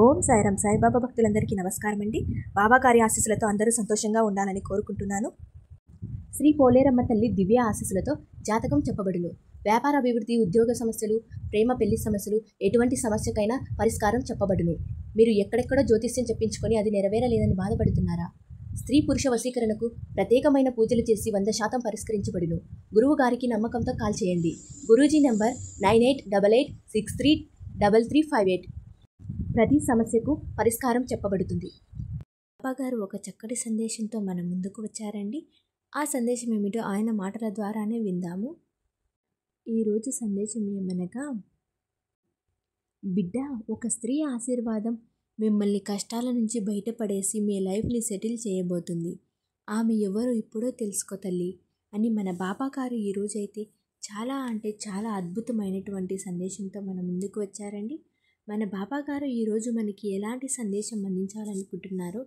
ఓం సాయిరాం. సాయిబాబా భక్తులందరికీ నమస్కారం అండి. బాబా గారి ఆశీస్సులతో అందరూ సంతోషంగా ఉండాలని కోరుకుంటున్నాను. శ్రీ పోలేరమ్మ తల్లి దివ్య ఆశీస్సులతో జాతకం చెప్పబడును. వ్యాపార అభివృద్ధి, ఉద్యోగ సమస్యలు, ప్రేమ పెళ్లి సమస్యలు, ఎటువంటి సమస్యకైనా పరిష్కారం చెప్పబడును. మీరు ఎక్కడెక్కడో జ్యోతిష్యం చెప్పించుకొని అది నెరవేరలేదని బాధపడుతున్నారా? స్త్రీ పురుష వశీకరణకు ప్రత్యేకమైన పూజలు చేసి 100% పరిష్కరించబడును. గురువు గారికి నమ్మకంతో కాల్ చేయండి. గురూజీ నంబర్ 9888633358. ప్రతి సమస్యకు పరిష్కారం చెప్పబడుతుంది. బాబా గారు ఒక చక్కటి సందేశంతో మన ముందుకు వచ్చారండి. ఆ సందేశం ఏమిటో ఆయన మాటల ద్వారానే విందాము. ఈరోజు సందేశం ఏమనగా, బిడ్డ, ఒక స్త్రీ ఆశీర్వాదం మిమ్మల్ని కష్టాల నుంచి బయటపడేసి మీ లైఫ్ని సెటిల్ చేయబోతుంది. ఆమె ఎవరో ఇప్పుడో తెలుసుకో తల్లి అని మన బాబా గారు ఈరోజైతే చాలా చాలా అద్భుతమైనటువంటి సందేశంతో మన ముందుకు వచ్చారండి. మన బాబా గారు ఈరోజు మనకి ఎలాంటి సందేశం అందించాలనుకుంటున్నారో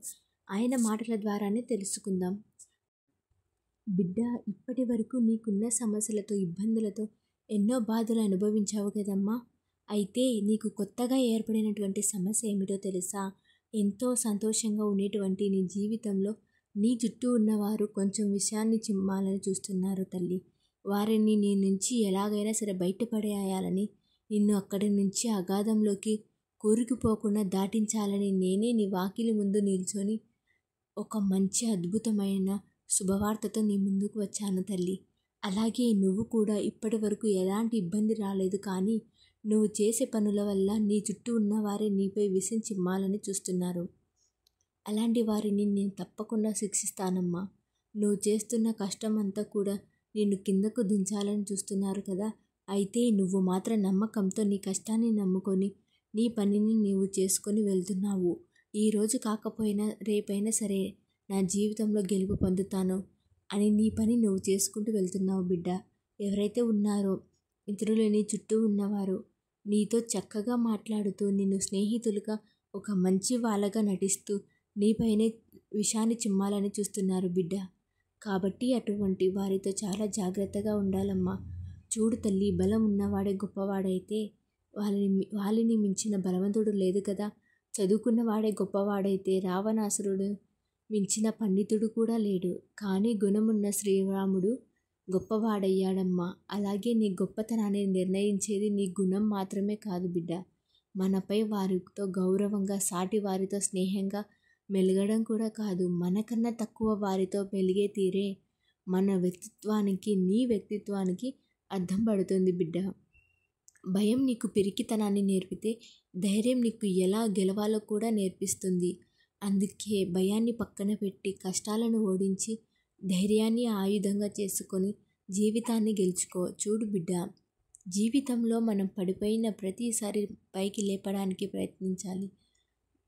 ఆయన మాటల ద్వారానే తెలుసుకుందాం. బిడ్డ, ఇప్పటి వరకు నీకున్న సమస్యలతో, ఇబ్బందులతో ఎన్నో బాధలు అనుభవించావు కదమ్మా. అయితే నీకు కొత్తగా ఏర్పడినటువంటి సమస్య ఏమిటో తెలుసా? ఎంతో సంతోషంగా ఉండేటువంటి నీ జీవితంలో నీ చుట్టూ ఉన్నవారు కొంచెం విషయాన్ని చిమ్మాలని చూస్తున్నారు తల్లి. వారిని నీ నుంచి ఎలాగైనా సరే బయటపడేయాలని, నిన్ను అక్కడి నుంచి అగాధంలోకి కూరుకుపోకుండా దాటించాలని నేనే నీ వాకిలి ముందు నిల్చొని ఒక మంచి అద్భుతమైన శుభవార్తతో నీ ముందుకు వచ్చాను తల్లి. అలాగే నువ్వు కూడా ఇప్పటి వరకు ఎలాంటి ఇబ్బంది రాలేదు, కానీ నువ్వు చేసే పనుల వల్ల నీ చుట్టూ ఉన్నవారే నీపై విషం చిమ్మాలని చూస్తున్నారు. అలాంటి వారిని నేను తప్పకుండా శిక్షిస్తానమ్మా. నువ్వు చేస్తున్న కష్టం అంతా కూడా నిన్ను కిందకు దించాలని చూస్తున్నారు కదా. అయితే నువ్వు మాత్రం నమ్మకంతో నీ కష్టాన్ని నమ్ముకొని నీ పనిని నీవు చేసుకొని వెళ్తున్నావు. ఈరోజు కాకపోయినా రేపైనా సరే నా జీవితంలో గెలుపు పొందుతాను అని నీ పని నువ్వు చేసుకుంటూ వెళ్తున్నావు బిడ్డ. ఎవరైతే ఉన్నారో ఇతరులు నీ చుట్టూ ఉన్నవారు నీతో చక్కగా మాట్లాడుతూ, నిన్ను స్నేహితులుగా ఒక మంచి వాళ్ళగా నటిస్తూ నీపైనే విషాన్ని చిమ్మాలని చూస్తున్నారు బిడ్డ. కాబట్టి అటువంటి వారితో చాలా జాగ్రత్తగా ఉండాలమ్మా. చూడు తల్లి, బలం ఉన్నవాడే గొప్పవాడైతే వాళ్ళని మించిన బలవంతుడు లేదు కదా. చదువుకున్న వాడే గొప్పవాడైతే రావణాసురుడు మించిన పండితుడు కూడా లేడు. కానీ గుణమున్న శ్రీరాముడు గొప్పవాడయ్యాడమ్మా. అలాగే నీ గొప్పతనాన్ని నిర్ణయించేది నీ గుణం మాత్రమే కాదు బిడ్డ. మనపై వారితో గౌరవంగా, సాటి వారితో స్నేహంగా మెలగడం కూడా కాదు, మనకన్నా తక్కువ వారితో మెలిగే తీరే మన వ్యక్తిత్వానికి, నీ వ్యక్తిత్వానికి అర్థం పడుతుంది బిడ్డ. భయం నీకు పిరికితనాన్ని నేర్పితే ధైర్యం నీకు ఎలా గెలవాలో కూడా నేర్పిస్తుంది. అందుకే భయాన్ని పక్కన పెట్టి కష్టాలను ఓడించి ధైర్యాన్ని ఆయుధంగా చేసుకొని జీవితాన్ని గెలుచుకో. చూడు బిడ్డ, జీవితంలో మనం పడిపోయిన ప్రతిసారి పైకి లేపడానికి ప్రయత్నించాలి.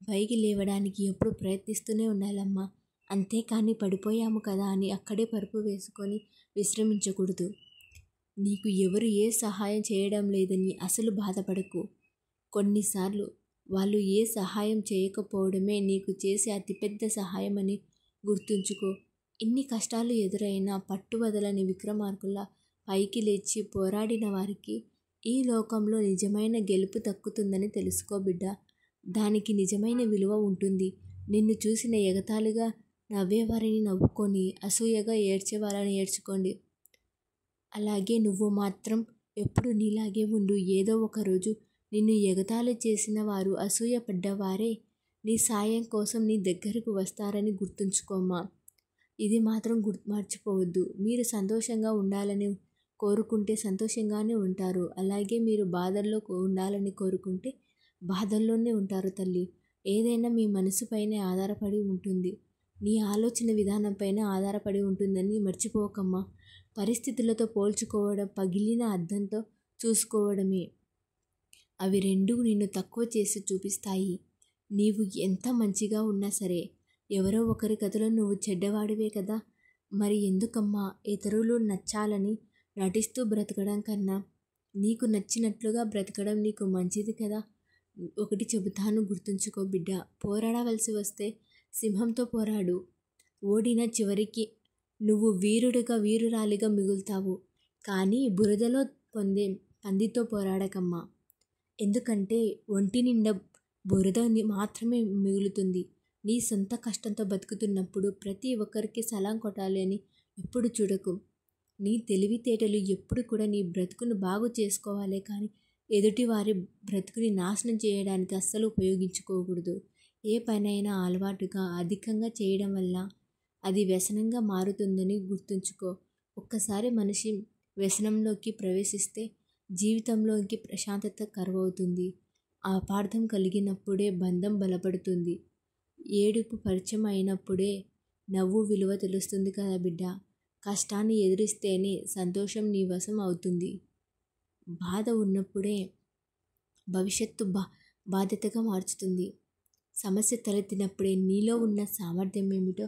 పైకి లేవడానికి ఎప్పుడు ప్రయత్నిస్తూనే ఉండాలమ్మా. అంతేకాని పడిపోయాము కదా అని అక్కడే పరుపు వేసుకొని విశ్రమించకూడదు. నీకు ఎవరు ఏ సహాయం చేయడం లేదని అసలు బాధపడకు. కొన్నిసార్లు వాళ్ళు ఏ సహాయం చేయకపోవడమే నీకు చేసే అతిపెద్ద సహాయం అని గుర్తుంచుకో. ఎన్ని కష్టాలు ఎదురైనా పట్టువదలని విక్రమార్కుల్లా పైకి లేచి పోరాడిన వారికి ఈ లోకంలో నిజమైన గెలుపు దక్కుతుందని తెలుసుకో బిడ్డ. దానికి నిజమైన విలువ ఉంటుంది. నిన్ను చూసిన ఎగతాళిగా నవ్వేవారిని నవ్వుకొని, అసూయగా ఏడ్చేవారిని ఏడ్చుకోండి. అలాగే నువ్వు మాత్రం ఎప్పుడు నీలాగే ఉండు. ఏదో ఒకరోజు నిన్ను ఎగతాళి చేసిన వారు, అసూయ పడ్డవారే నీ సాయం కోసం నీ దగ్గరకు వస్తారని గుర్తుంచుకోమ్మా. ఇది మాత్రం మర్చిపోవద్దు. మీరు సంతోషంగా ఉండాలని కోరుకుంటే సంతోషంగానే ఉంటారు. అలాగే మీరు బాధల్లో ఉండాలని కోరుకుంటే బాధల్లోనే ఉంటారు తల్లి. ఏదైనా మీ మనసుపైనే ఆధారపడి ఉంటుంది, నీ ఆలోచన విధానంపైన ఆధారపడి ఉంటుందని మర్చిపోకమ్మా. పరిస్థితులతో పోల్చుకోవడం పగిలిన అద్దంతో చూసుకోవడమే. అవి రెండూ నిన్ను తక్కువ చేసి చూపిస్తాయి. నీవు ఎంత మంచిగా ఉన్నా సరే ఎవరో ఒకరి కథలో నువ్వు చెడ్డవాడివే కదా. మరి ఎందుకమ్మా ఇతరులు నచ్చాలని నటిస్తూ బ్రతకడం కన్నా నీకు నచ్చినట్లుగా బ్రతకడం నీకు మంచిది కదా. ఒకటి చెబుతాను, గుర్తుంచుకో బిడ్డ. పోరాడవలసి వస్తే సింహంతో పోరాడు. ఓడిన చివరికి నువ్వు వీరురాలిగా మిగులుతావు. కానీ బురదలో పొందే పందితో పోరాడకమ్మా. ఎందుకంటే ఒంటి నిండా మాత్రమే మిగులుతుంది. నీ సొంత కష్టంతో బతుకుతున్నప్పుడు ప్రతి ఒక్కరికి సలాం కొట్టాలి అని ఎప్పుడు చూడకు. నీ తెలివితేటలు ఎప్పుడు కూడా నీ బ్రతుకును బాగు చేసుకోవాలే కానీ ఎదుటివారి బ్రతుకుని నాశనం చేయడానికి అస్సలు ఉపయోగించుకోకూడదు. ఏ పనైనా అలవాటుగా అధికంగా చేయడం వల్ల అది వ్యసనంగా మారుతుందని గుర్తుంచుకో. ఒక్కసారి మనిషి వ్యసనంలోకి ప్రవేశిస్తే జీవితంలోకి ప్రశాంతత కరువవుతుంది. అపార్థం కలిగినప్పుడే బంధం బలపడుతుంది. ఏడుపు పరిచయం అయినప్పుడే నవ్వు విలువ తెలుస్తుంది కదా బిడ్డ. కష్టాన్ని ఎదిరిస్తేనే సంతోషం నీ వశం అవుతుంది. బాధ ఉన్నప్పుడే భవిష్యత్తు బాధ్యతగా మార్చుతుంది. సమస్య తలెత్తినప్పుడే నీలో ఉన్న సామర్థ్యం ఏమిటో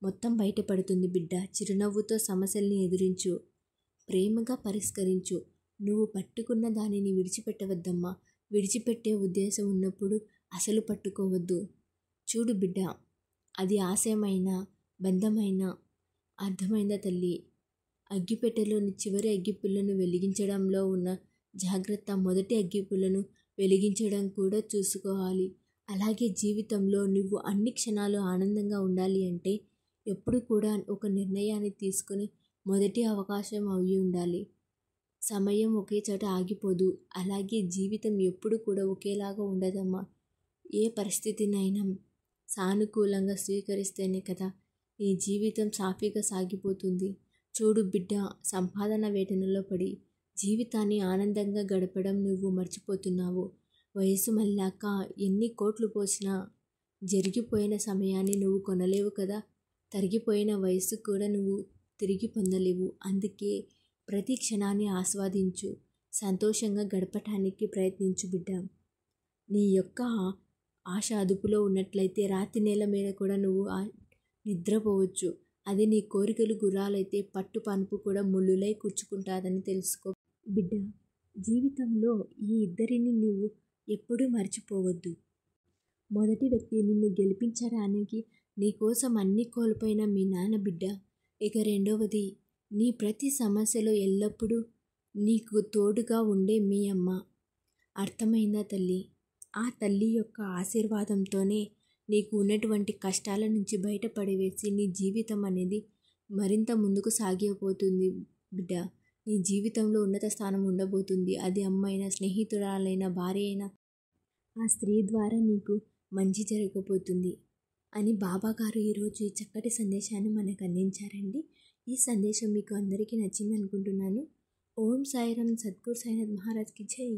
మొత్తం బయటపడుతుంది బిడ్డ. చిరునవ్వుతో సమస్యల్ని ఎదిరించు, ప్రేమగా పరిష్కరించు. నువ్వు పట్టుకున్న దానిని విడిచిపెట్టవద్దమ్మా. విడిచిపెట్టే ఉద్దేశం ఉన్నప్పుడు అసలు పట్టుకోవద్దు. చూడు బిడ్డ, అది ఆశయమైనా బంధమైనా. అర్థమైందా తల్లి? అగ్గిపెట్టెలోని చివరి అగ్గిపుల్లను వెలిగించడంలో ఉన్న జాగ్రత్త మొదటి అగ్గిపుల్లను వెలిగించడం కూడా చూసుకోవాలి. అలాగే జీవితంలో నువ్వు అన్ని క్షణాలు ఆనందంగా ఉండాలి అంటే ఎప్పుడు కూడా ఒక నిర్ణయాన్ని తీసుకుని మొదటి అవకాశం అయి ఉండాలి. సమయం ఒకే చోట ఆగిపోదు. అలాగే జీవితం ఎప్పుడు కూడా ఒకేలాగా ఉండదమ్మా. ఏ పరిస్థితినైనా సానుకూలంగా స్వీకరిస్తేనే కదా నీ జీవితం సాఫీగా సాగిపోతుంది. చూడు బిడ్డ, సంపాదన వేటనలో పడి జీవితాన్ని ఆనందంగా గడపడం నువ్వు మర్చిపోతున్నావు. వయసు మళ్ళాక ఎన్ని కోట్లు పోసినా జరిగిపోయిన సమయాన్ని నువ్వు కొనలేవు కదా. తరిగిపోయిన వయసు కూడా నువ్వు తిరిగి పొందలేవు. అందుకే ప్రతి క్షణాన్ని ఆస్వాదించు, సంతోషంగా గడపటానికి ప్రయత్నించు బిడ్డ. నీ యొక్క ఆశ అదుపులో ఉన్నట్లయితే రాత్రి నేల మీద కూడా నువ్వు నిద్రపోవచ్చు. అది నీ కోరికలు గుర్రాలైతే పట్టు పనుపు కూడా ముళ్ళులై కూర్చుకుంటాదని తెలుసుకో బిడ్డ. జీవితంలో ఈ ఇద్దరిని నువ్వు ఎప్పుడూ మర్చిపోవద్దు. మొదటి వ్యక్తి నిన్ను గెలిపించడానికి నీకోసం అన్నీ కోల్పోయిన మీ నాన్న బిడ్డ. ఇక రెండవది నీ ప్రతి సమస్యలో ఎల్లప్పుడూ నీకు తోడుగా ఉండే మీ అమ్మ. అర్థమైందా తల్లి? ఆ తల్లి యొక్క ఆశీర్వాదంతోనే నీకు ఉన్నటువంటి కష్టాల నుంచి బయటపడివేసి నీ జీవితం అనేది మరింత ముందుకు సాగిపోతుంది బిడ్డ. నీ జీవితంలో ఉన్నత స్థానం ఉండబోతుంది. అది అమ్మ అయినా, స్నేహితురాలైనా, భార్య అయినా, ఆ స్త్రీ ద్వారా నీకు మంచి జరగబోతుంది అని బాబాగారు ఈరోజు ఈ చక్కటి సందేశాన్ని మనకు అందించారండి. ఈ సందేశం మీకు అందరికీ నచ్చింది అనుకుంటున్నాను. ఓం సాయిరామ్. సద్గురు సాయినాథ్ మహారాజ్కి జై.